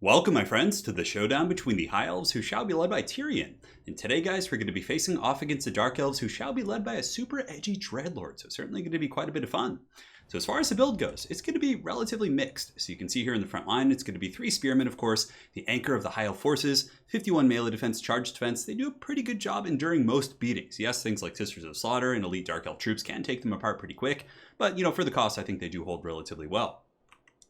Welcome, my friends, to the showdown between the High Elves, who shall be led by Tyrion. And today, guys, we're going to be facing off against the Dark Elves, who shall be led by a super edgy Dreadlord. So certainly going to be quite a bit of fun. So as far as the build goes, it's going to be relatively mixed. So you can see here in the front line, it's going to be 3 Spearmen, of course, the anchor of the High Elf forces, 51 melee defense, charge defense. They do a pretty good job enduring most beatings. Yes, things like Sisters of Slaughter and elite Dark Elf troops can take them apart pretty quick, but, for the cost, I think they do hold relatively well.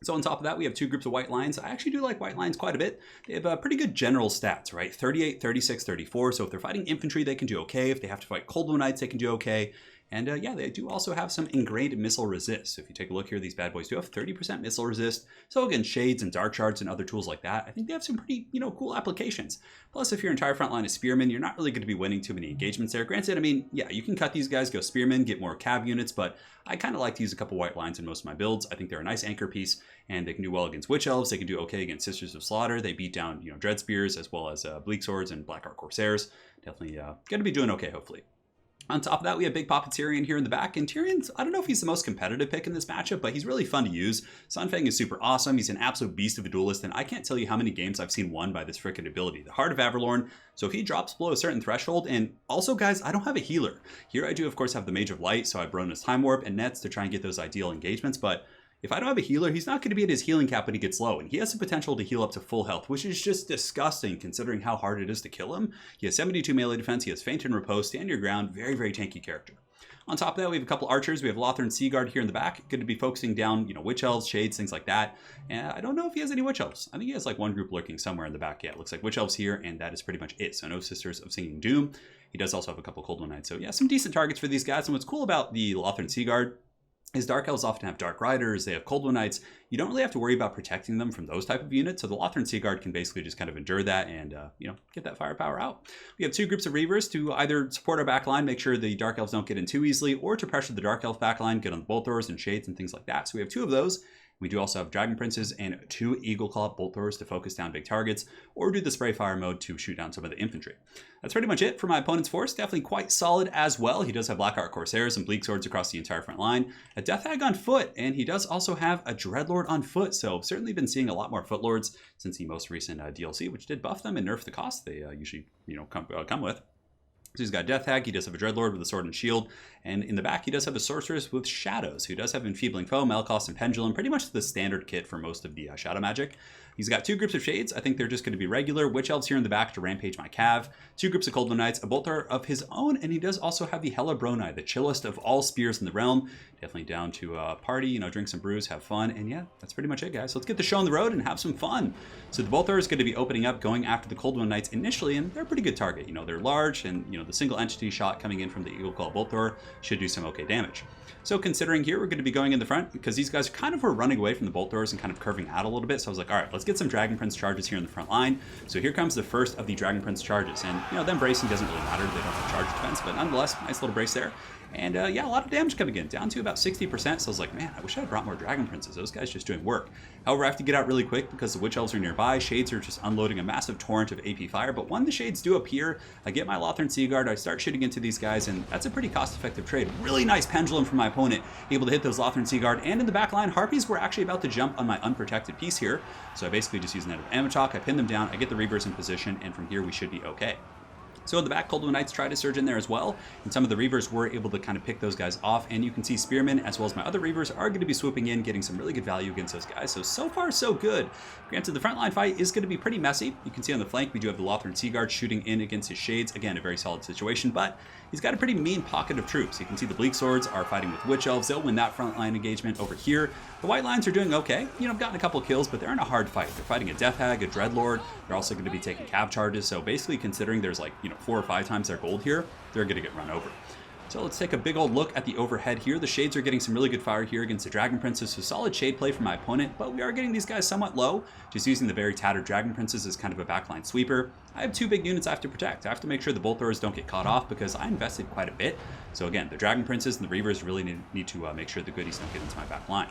So on top of that, we have 2 groups of white lines. I actually do like white lines quite a bit. They have pretty good general stats, right? 38, 36, 34. So if they're fighting infantry, they can do okay. If they have to fight Cold War Knights, they can do okay. And yeah, they do also have some ingrained missile resist. So if you take a look here, these bad boys do have 30% missile resist. So again, shades and dark shards and other tools like that, I think they have some pretty, cool applications. Plus, if your entire front line is spearmen, you're not really going to be winning too many engagements there. Granted, I mean, yeah, you can cut these guys, go spearmen, get more cav units, but I kind of like to use a couple white lines in most of my builds. I think they're a nice anchor piece, and they can do well against Witch Elves. They can do okay against Sisters of Slaughter. They beat down, Dread Spears, as well as Bleak Swords and Black Ark Corsairs. Definitely going to be doing okay, hopefully. On top of that, we have Big Papa Tyrion here in the back, and Tyrion's, I don't know if he's the most competitive pick in this matchup, but he's really fun to use. Sun Fang is super awesome. He's an absolute beast of a duelist, and I can't tell you how many games I've seen won by this frickin' ability. The Heart of Averlorn, so if he drops below a certain threshold, and also, guys, I don't have a healer. Here I do, of course, have the Mage of Light, so I've run his Time Warp and Nets to try and get those ideal engagements, but if I don't have a healer, he's not going to be at his healing cap when he gets low, and he has the potential to heal up to full health, which is just disgusting considering how hard it is to kill him. He has 72 melee defense, he has feint and riposte, stand your ground, very, very tanky character. On top of that, we have a couple archers. We have Lothar Seaguard here in the back, going to be focusing down, Witch Elves, Shades, things like that. And I don't know if he has any Witch Elves. I think he has like one group lurking somewhere in the back. Yeah, it looks like Witch Elves here, and that is pretty much it. So no Sisters of Singing Doom. He does also have a couple Cold One Knights. So yeah, some decent targets for these guys. And what's cool about the Lothar Seaguard is Dark Elves often have Dark Riders, they have Cold One Knights. You don't really have to worry about protecting them from those type of units, so the Lothar Seaguard can basically just kind of endure that and, get that firepower out. We have 2 groups of Reavers to either support our backline, make sure the Dark Elves don't get in too easily, or to pressure the Dark Elf backline, get on the Bolt Throwers and Shades and things like that. So we have 2 of those. We do also have Dragon Princes and 2 Eagle Claw Bolt Throwers to focus down big targets, or do the Spray Fire mode to shoot down some of the infantry. That's pretty much it for my opponent's force. Definitely quite solid as well. He does have Black Ark Corsairs and Bleak Swords across the entire front line, a Death Hag on foot, and he does also have a Dreadlord on foot. So certainly been seeing a lot more Footlords since the most recent DLC, which did buff them and nerf the cost they usually come with. So he's got Death Hag, he does have a Dreadlord with a sword and shield, and in the back he does have a Sorceress with Shadows, who does have Enfeebling Foe, Malcost, and Pendulum, pretty much the standard kit for most of the Shadow Magic. He's got 2 groups of Shades. I think they're just going to be regular. Witch Elves here in the back to rampage my cav. 2 groups of Cold One Knights, a Bolt Thrower of his own, and he does also have the Helabroni, the chillest of all spears in the realm. Definitely down to party, drink some brews, have fun, and yeah, that's pretty much it, guys. So let's get the show on the road and have some fun. So the Bolt Thrower is going to be opening up, going after the Cold One Knights initially, and they're a pretty good target. They're large, and the single entity shot coming in from the Eagle Claw Bolt Thrower should do some okay damage. So considering here, we're going to be going in the front because these guys kind of were running away from the Bolt Throwers and kind of curving out a little bit. So I was like, all right, let's get some Dragon Prince charges here in the front line. So here comes the first of the Dragon Prince charges. And, them bracing doesn't really matter. They don't have charge defense, but nonetheless, nice little brace there. And yeah, a lot of damage coming in, down to about 60%. So I was like, man, I wish I had brought more Dragon Princes. Those guys just doing work. However, I have to get out really quick because the Witch Elves are nearby. Shades are just unloading a massive torrent of AP fire. But when the Shades do appear, I get my Lothar Seaguard, I start shooting into these guys, and that's a pretty cost-effective trade. Really nice Pendulum from my opponent, able to hit those Lothar Seaguard. And in the back line, Harpies were actually about to jump on my unprotected piece here. So I basically just use an Amachok, I pin them down, I get the Reavers in position, and from here we should be okay. So in the back, Cold One Knights tried to surge in there as well, and some of the Reavers were able to kind of pick those guys off, and you can see Spearmen, as well as my other Reavers, are going to be swooping in, getting some really good value against those guys. So far, so good. Granted, the frontline fight is going to be pretty messy. You can see on the flank, we do have the Lothar Seaguard shooting in against his Shades. Again, a very solid situation, but he's got a pretty mean pocket of troops. You can see the Bleak Swords are fighting with Witch Elves. They'll win that frontline engagement over here. The White Lines are doing okay. I've gotten a couple kills, but they're in a hard fight. They're fighting a Death Hag, a Dreadlord. They're also going to be taking cav charges. So basically, considering there's 4 or 5 times their gold here, they're going to get run over. So let's take a big old look at the overhead here. The Shades are getting some really good fire here against the Dragon Princes, so solid shade play from my opponent, but we are getting these guys somewhat low, just using the very tattered Dragon Princes as kind of a backline sweeper. I have 2 big units I have to protect. I have to make sure the Bolt Throwers don't get caught off because I invested quite a bit. So again, the Dragon Princes and the Reavers really need to make sure the goodies don't get into my back line.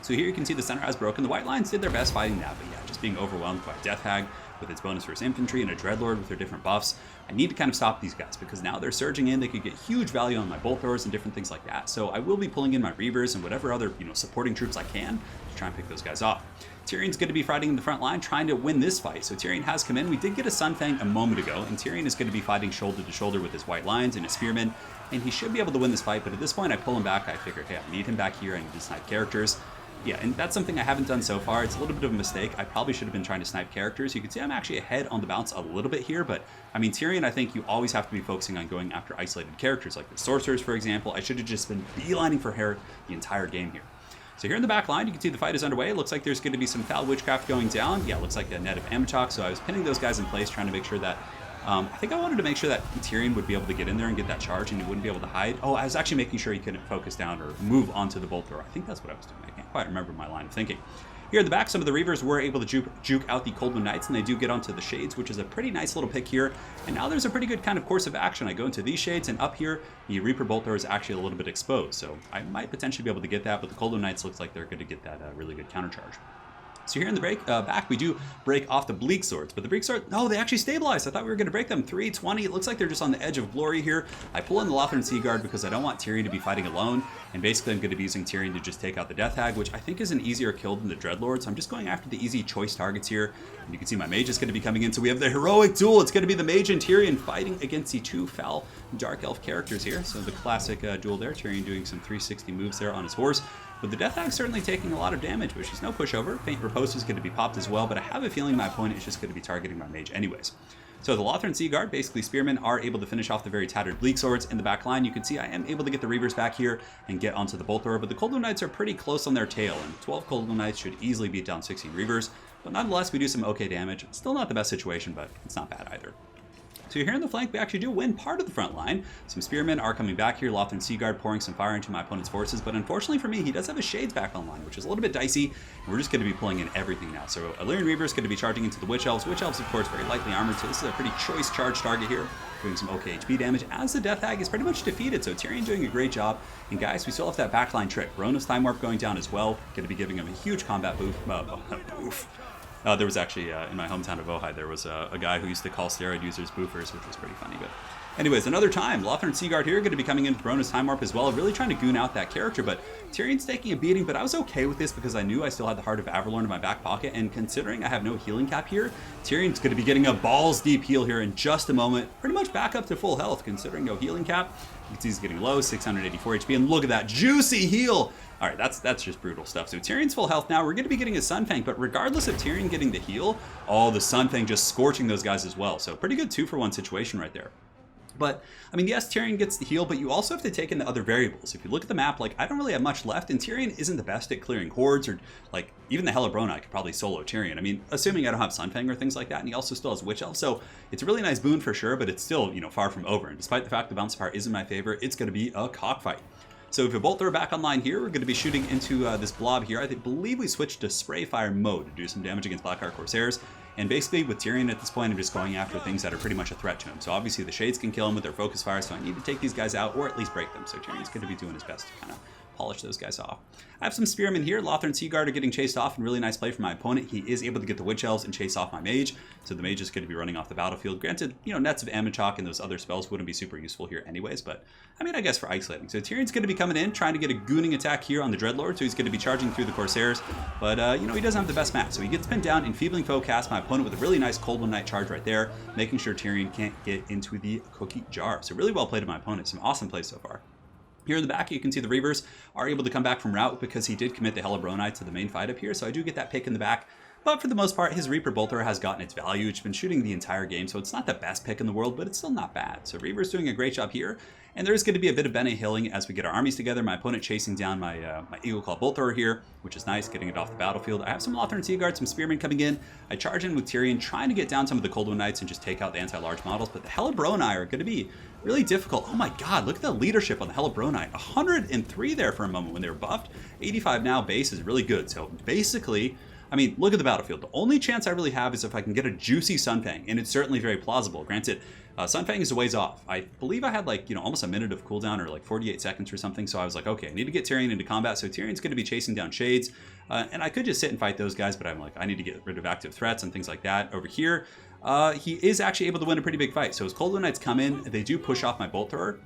So here you can see the center has broken. The white lines did their best fighting that, but yeah, just being overwhelmed by Death Hag with its bonus versus infantry and a Dreadlord with their different buffs. I need to kind of stop these guys because now they're surging in. They could get huge value on my bolt throwers and different things like that. So I will be pulling in my Reavers and whatever other, supporting troops I can to try and pick those guys off. Tyrion's going to be fighting in the front line, trying to win this fight. So Tyrion has come in. We did get a Sunfang a moment ago, and Tyrion is going to be fighting shoulder to shoulder with his white lions and his spearmen, and he should be able to win this fight. But at this point, I pull him back. I figure, hey, I need him back here. I need to snipe characters. Yeah, and that's something I haven't done so far. It's a little bit of a mistake. I probably should have been trying to snipe characters. You can see I'm actually ahead on the bounce a little bit here, but I mean, Tyrion, I think you always have to be focusing on going after isolated characters like the sorcerers, for example. I should have just been beelining for her the entire game here. So here in the back line, you can see the fight is underway. It looks like there's going to be some foul witchcraft going down. Yeah, it looks like a net of Amachok. So I was pinning those guys in place, trying to make sure that I think I wanted to make sure that Tyrion would be able to get in there and get that charge and he wouldn't be able to hide. Oh, I was actually making sure he couldn't focus down or move onto the bolt thrower. I think that's what I was doing. I can't quite remember my line of thinking. Here in the back, some of the Reavers were able to juke out the Cold Moon Knights, and they do get onto the Shades, which is a pretty nice little pick here. And now there's a pretty good kind of course of action. I go into these Shades, and up here, the Reaper Bolt Thrower is actually a little bit exposed. So I might potentially be able to get that, but the Cold Moon Knights looks like they're going to get that really good counter charge. So here in the back, we do break off the Bleak Swords, but the Bleak Swords, no, they actually stabilized. I thought we were going to break them. 320. It looks like they're just on the edge of glory here. I pull in the Lothern Sea Guard because I don't want Tyrion to be fighting alone, and basically I'm going to be using Tyrion to just take out the Death Hag, which I think is an easier kill than the Dreadlord, so I'm just going after the easy choice targets here. And you can see my Mage is going to be coming in, so we have the heroic duel. It's going to be the Mage and Tyrion fighting against the two foul Dark Elf characters here. So the classic duel there, Tyrion doing some 360 moves there on his horse. But the Death Hag's certainly taking a lot of damage, but she's no pushover. Faint Riposte is going to be popped as well, but I have a feeling my opponent is just going to be targeting my Mage anyways. So the Lothern Sea Guard, basically Spearmen, are able to finish off the very tattered Bleak Swords in the back line. You can see I am able to get the Reavers back here and get onto the Bolt Thrower, but the Cold Moon Knights are pretty close on their tail, and 12 Cold Moon Knights should easily beat down 16 Reavers. But nonetheless, we do some okay damage. Still not the best situation, but it's not bad either. So here in the flank, we actually do win part of the front line. Some Spearmen are coming back here. Lothern Sea Guard pouring some fire into my opponent's forces. But unfortunately for me, he does have his Shades back online, which is a little bit dicey. And we're just going to be pulling in everything now. So Illyrian Reaver is going to be charging into the Witch Elves. Witch Elves, of course, very lightly armored. So this is a pretty choice charge target here, doing some okay HP damage as the Death Hag is pretty much defeated. So Tyrion doing a great job. And guys, we still have that backline trick. Rona's Time Warp going down as well. Going to be giving him a huge combat boost. There was actually, in my hometown of Ojai, there was a guy who used to call steroid users boofers, which was pretty funny. But anyways, another time, Lothern Sea Guard here, going to be coming in with Rona's Time Warp as well, really trying to goon out that character. But Tyrion's taking a beating, but I was okay with this because I knew I still had the Heart of Averlorn in my back pocket. And considering I have no healing cap here, Tyrion's going to be getting a balls deep heal here in just a moment. Pretty much back up to full health, considering no healing cap. You can see he's getting low, 684 HP, and look at that juicy heal. All right, that's just brutal stuff. So Tyrion's full health now. We're going to be getting a Sunfang, but regardless of Tyrion getting the heal, the Sunfang just scorching those guys as well. So pretty good 2-for-1 situation right there. But, I mean, yes, Tyrion gets the heal, but you also have to take into other variables. If you look at the map, like, I don't really have much left, and Tyrion isn't the best at clearing hordes, or, like, even the Hellebrona, I could probably solo Tyrion. I mean, assuming I don't have Sunfang or things like that, and he also still has Witch Elf, so it's a really nice boon for sure, but it's still, far from over. And despite the fact the bounce part isn't my favorite, it's going to be a cockfight. So if a Bolt Thrower back online here, we're going to be shooting into this blob here. I believe we switched to Spray Fire mode to do some damage against Blackheart Corsairs. And basically with Tyrion at this point, I'm just going after things that are pretty much a threat to him. So obviously the Shades can kill him with their Focus Fire, so I need to take these guys out or at least break them. So Tyrion's going to be doing his best to kind of polish those guys off. I have some Spearmen here. Lothern Sea Guard are getting chased off, and really nice play from my opponent. He is able to get the Witch Elves and chase off my Mage, so the Mage is going to be running off the battlefield. Granted, nets of Amachok and those other spells wouldn't be super useful here anyways, but I mean, I guess for isolating. So Tyrion's going to be coming in, trying to get a gooning attack here on the Dreadlord, so he's going to be charging through the Corsairs, but he doesn't have the best match, so he gets pinned down, Enfeebling Foe cast my opponent with a really nice Cold One Night charge right there, making sure Tyrion can't get into the cookie jar. So really well played by my opponent. Some awesome plays so far. Here in the back, you can see the Reavers are able to come back from route because he did commit the Hellebroni to the main fight up here, so I do get that pick in the back. But for the most part, his Reaper Bolt Thrower has gotten its value. It's been shooting the entire game, so it's not the best pick in the world, but it's still not bad. So Reaver's doing a great job here, and there's going to be a bit of Bene healing as we get our armies together. My opponent chasing down my Eagle Claw Bolt Thrower here, which is nice, getting it off the battlefield. I have some Lothern Sea Guard, some Spearmen coming in. I charge in with Tyrion, trying to get down some of the Cold One Knights and just take out the anti-large models, but the Hellebroni are going to be really difficult. Oh my god, look at the leadership on the Hellebroni. 103 there for a moment when they were buffed. 85 now base is really good. So basically, I mean, look at the battlefield. The only chance I really have is if I can get a juicy Sunfang, and it's certainly very plausible. Granted, Sunfang is a ways off. I believe I had like, almost a minute of cooldown or like 48 seconds or something. So I was like, okay, I need to get Tyrion into combat. So Tyrion's going to be chasing down Shades. And I could just sit and fight those guys, but I'm like, I need to get rid of active threats and things like that. Over here, he is actually able to win a pretty big fight. So as Cold Wind Knights come in, they do push off my Bolt Thrower.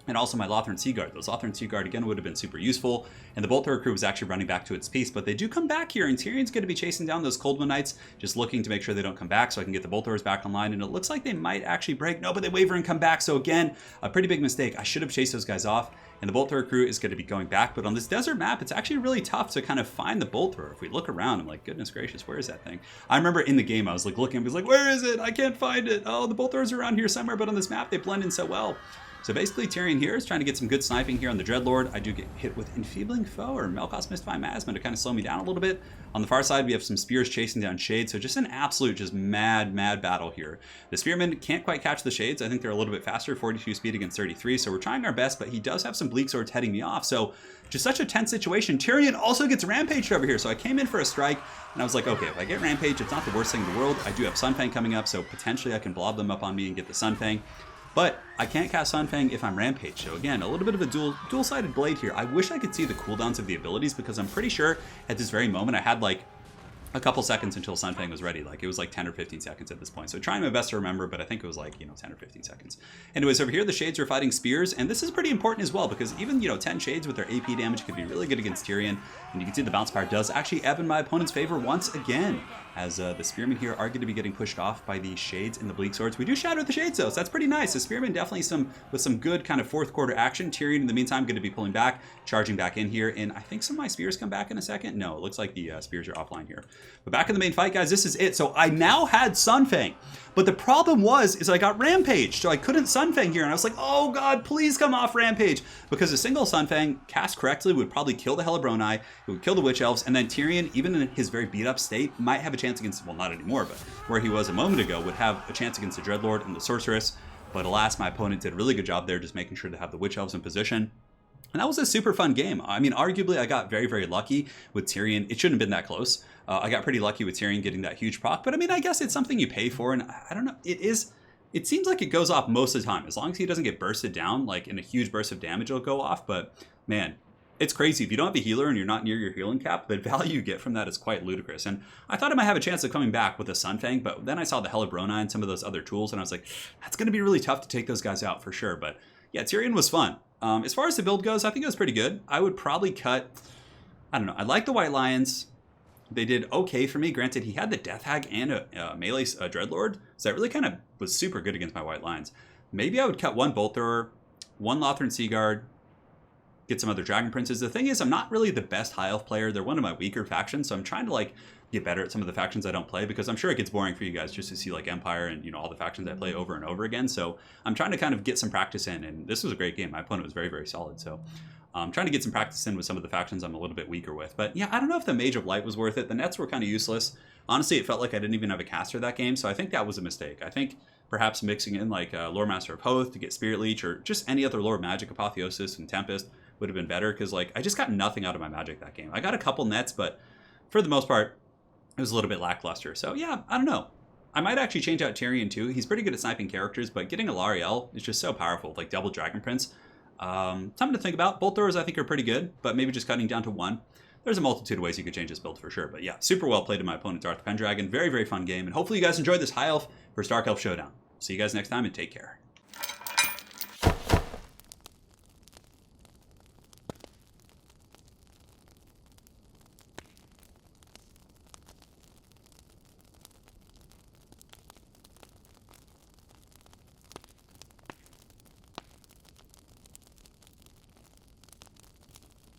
And also my Lothran Seaguard. Those Lothran Seaguard, again, would have been super useful. And the Bolt Thrower crew was actually running back to its piece. But they do come back here, and Tyrion's going to be chasing down those Cold Wind Knights, just looking to make sure they don't come back so I can get the Bolt Throwers back online. And it looks like they might actually break. No, but they waver and come back. So again, a pretty big mistake. I should have chased those guys off. And the Bolt Thrower crew is going to be going back. But on this desert map, it's actually really tough to kind of find the Bolt Thrower. If we look around, I'm like, goodness gracious, where is that thing? I remember in the game, I was like looking, I was like, where is it? I can't find it. Oh, the Bolt Throwers are around here somewhere, but on this map, they blend in so well. So basically, Tyrion here is trying to get some good sniping here on the Dreadlord. I do get hit with Enfeebling Foe or Melkoth's Mystifying Miasma to kind of slow me down a little bit. On the far side, we have some Spears chasing down Shades. So just an absolute, just mad battle here. The Spearmen can't quite catch the Shades. I think they're a little bit faster, 42 speed against 33. So we're trying our best, but he does have some Bleak Swords heading me off. So just such a tense situation. Tyrion also gets rampaged over here. So I came in for a strike, and I was like, okay, if I get rampaged, it's not the worst thing in the world. I do have Sunfang coming up, so potentially I can blob them up on me and get the Sunfang. But I can't cast Sunfang if I'm Rampage. So again, a little bit of a dual-sided blade here. I wish I could see the cooldowns of the abilities, because I'm pretty sure at this very moment I had like a couple seconds until Sunfang was ready. Like it was like 10 or 15 seconds at this point. So trying my best to remember, but I think it was like, 10 or 15 seconds. Anyways, over here, the Shades are fighting Spears, and this is pretty important as well, because even, 10 Shades with their AP damage could be really good against Tyrion. And you can see the bounce power does actually ebb in my opponent's favor once again, as the Spearmen here are going to be getting pushed off by the Shades and the Bleak Swords. We do shatter the Shades though, so that's pretty nice. The Spearmen definitely with some good kind of fourth quarter action. Tyrion in the meantime going to be pulling back, charging back in here, and I think some of my Spears come back in a second. No, it looks like the Spears are offline here. But back in the main fight, guys, this is it. So I now had Sunfang, but the problem is I got Rampage, so I couldn't Sunfang here, and I was like, oh god, please come off Rampage, because a single Sunfang cast correctly would probably kill the Hellebroni, it would kill the Witch Elves, and then Tyrion, even in his very beat up state, might have a chance against, well, not anymore, but where he was a moment ago, would have a chance against the Dreadlord and the Sorceress. But alas, my opponent did a really good job there, just making sure to have the Witch Elves in position. And that was a super fun game. I mean, arguably, I got very lucky with Tyrion. It shouldn't have been that close. I got pretty lucky with Tyrion getting that huge proc, but I mean, I guess it's something you pay for, and I don't know, it seems like it goes off most of the time. As long as he doesn't get bursted down, like in a huge burst of damage, it'll go off, but man, it's crazy. If you don't have a healer and you're not near your healing cap, the value you get from that is quite ludicrous. And I thought I might have a chance of coming back with a Sunfang, but then I saw the Hellebroni and some of those other tools, and I was like, that's going to be really tough to take those guys out for sure. But yeah, Tyrion was fun. As far as the build goes, I think it was pretty good. I would probably cut, I don't know, I like the White Lions. They did okay for me. Granted, he had the Death Hag and a melee Dreadlord, so that really kind of was super good against my White Lions. Maybe I would cut one Bolt Thrower, one Lothran Seaguard, get some other Dragon Princes. The thing is, I'm not really the best High Elf player. They're one of my weaker factions, so I'm trying to like get better at some of the factions I don't play, because I'm sure it gets boring for you guys just to see like Empire and all the factions I play over and over again. So I'm trying to kind of get some practice in, and this was a great game. My opponent was very solid, so I'm trying to get some practice in with some of the factions I'm a little bit weaker with. But yeah, I don't know if the Mage of Light was worth it. The nets were kind of useless. Honestly, it felt like I didn't even have a caster that game, so I think that was a mistake. I think perhaps mixing in like Lore Master of Hoth to get Spirit Leech, or just any other Lore Magic, Apotheosis and Tempest would have been better, because like I just got nothing out of my Magic that game. I got a couple nets, but for the most part, it was a little bit lackluster. So yeah, I don't know. I might actually change out Tyrion too. He's pretty good at sniping characters, but getting a Lariel is just so powerful, like double Dragon Prince. Something to think about. Bolt Throwers I think are pretty good, but maybe just cutting down to one. There's a multitude of ways you could change this build for sure. But yeah, super well played in my opponent, Darth Pendragon. Very fun game, and hopefully you guys enjoyed this High Elf versus Dark Elf showdown. See you guys next time, and take care.